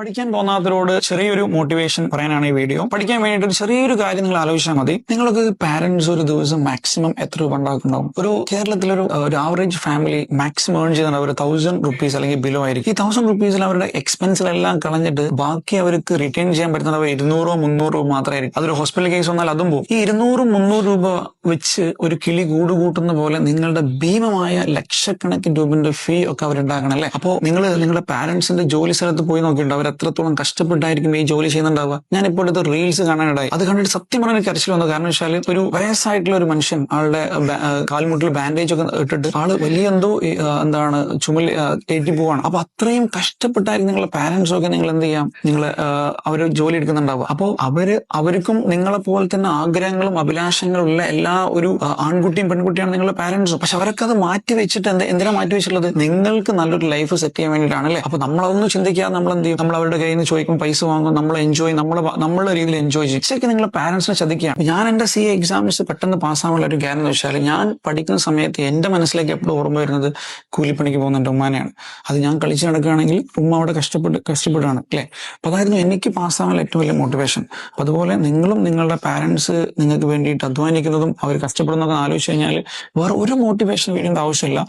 പഠിക്കാൻ പോകുന്നവരോട് ചെറിയൊരു മോട്ടിവേഷൻ പറയാനാണ് ഈ വീഡിയോ. പഠിക്കാൻ വേണ്ടിയിട്ട് ഒരു ചെറിയൊരു കാര്യം നിങ്ങൾ ആലോചിച്ചാൽ മതി. നിങ്ങൾക്ക് പാരന്റ്സ് ഒരു ദിവസം മാക്സിമം എത്ര രൂപ ഉണ്ടാക്കുന്നുണ്ടാവും? ഒരു കേരളത്തിലൊരു ആവറേജ് ഫാമിലി മാക്സിമം ഏൺ ചെയ്യുന്നത് അവർ 1000 റുപ്പീസ് അല്ലെങ്കിൽ ബിലോ ആയിരിക്കും. ഈ 1000 റുപ്പീസിൽ അവരുടെ എക്സ്പെൻസിലെല്ലാം കളഞ്ഞിട്ട് ബാക്കി അവർക്ക് റിട്ടേൺ ചെയ്യാൻ പറ്റുന്നത് അവർ 200-300 മാത്രമായിരിക്കും. അതൊരു ഹോസ്പിറ്റൽ കേസ് വന്നാൽ അതും പോകും. ഈ 200-300 രൂപ വെച്ച് ഒരു കിളി കൂട് കൂട്ടുന്ന പോലെ നിങ്ങളുടെ ഭീമമായ ലക്ഷക്കണക്കിന് രൂപന്റെ ഫീ ഒക്കെ അവരുണ്ടാക്കണം അല്ലേ? അപ്പോൾ നിങ്ങളുടെ പാരന്റ്സിന്റെ ജോലി സ്ഥലത്ത് പോയി നോക്കിയിട്ട് അവർ എത്രത്തോളം കഷ്ടപ്പെട്ടായിരിക്കും ഈ ജോലി ചെയ്യുന്നുണ്ടാവുക. ഞാൻ ഇപ്പോൾ ഇത് റീൽസ് കാണാനിടായി. അത് കണ്ടിട്ട് സത്യം പറഞ്ഞ കരച്ചിൽ വന്നു. കാരണം വെച്ചാൽ ഒരു വയസ്സായിട്ടുള്ള ഒരു മനുഷ്യൻ ആളുടെ കാൽമുട്ടിൽ ബാൻഡേജ് ഒക്കെ ഇട്ടിട്ട് ആള് വലിയ എന്തോ ചുമൽ കയറ്റി പോവാണ്. അപ്പൊ അത്രയും കഷ്ടപ്പെട്ടായിരിക്കും നിങ്ങളുടെ പാരന്റ്സ് ഒക്കെ നിങ്ങൾ എന്ത് ചെയ്യാം, നിങ്ങൾ അവര് ജോലി എടുക്കുന്നുണ്ടാവുക. അപ്പോൾ അവർക്കും നിങ്ങളെ പോലെ തന്നെ ആഗ്രഹങ്ങളും അഭിലാഷങ്ങളും ഉള്ള എല്ലാ ഒരു ആൺകുട്ടിയും പെൺകുട്ടിയാണ് നിങ്ങളുടെ പാരന്റ്സും. പക്ഷെ അവരൊക്കെ അത് മാറ്റി വെച്ചിട്ട് എന്തിനാ മാറ്റി വെച്ചിട്ടുള്ളത്? നിങ്ങൾക്ക് നല്ലൊരു ലൈഫ് സെറ്റ് ചെയ്യാൻ വേണ്ടിയിട്ടാണ് അല്ലേ? അപ്പൊ നമ്മളതൊന്നും ചിന്തിക്കാതെ നമ്മൾ എന്ത് ചെയ്യും? നമ്മൾ അവരുടെ കയ്യിൽ നിന്ന് ചോദിക്കും, പൈസ വാങ്ങും, നമ്മൾ എൻജോയ് നമ്മളുടെ രീതിയിൽ എൻജോയ് ചെയ്യും. ശരിക്കും നിങ്ങളുടെ പാരന്റ്സിനെ ചതിക്കുകയാണ്. ഞാൻ എന്റെ CA എക്സാംസ് പെട്ടെന്ന് പാസ്സാവാനുള്ള ഒരു കാര്യം എന്ന് വെച്ചാൽ, ഞാൻ പഠിക്കുന്ന സമയത്ത് എന്റെ മനസ്സിലേക്ക് എപ്പോഴും ഓർമ്മ വരുന്നത് കൂലിപ്പണിക്ക് പോകുന്ന എന്റെ ഉമ്മാനെയാണ്. അത് ഞാൻ കളിച്ച് നടക്കുകയാണെങ്കിൽ ഉമ്മ അവിടെ കഷ്ടപ്പെട്ടാണ് അല്ലേ? അപ്പൊ അതായിരുന്നു എനിക്ക് പാസ്സാവാനുള്ള ഏറ്റവും വലിയ മോട്ടിവേഷൻ. അപ്പൊ അതുപോലെ നിങ്ങളും നിങ്ങളുടെ പാരന്റ്സ് നിങ്ങൾക്ക് വേണ്ടിയിട്ട് അധ്വാനിക്കുന്നതും അവർ കഷ്ടപ്പെടുന്നതൊക്കെ ആലോചിച്ച് കഴിഞ്ഞാൽ വേറെ ഒരു മോട്ടിവേഷൻ വേണ്ട ആവശ്യമില്ല.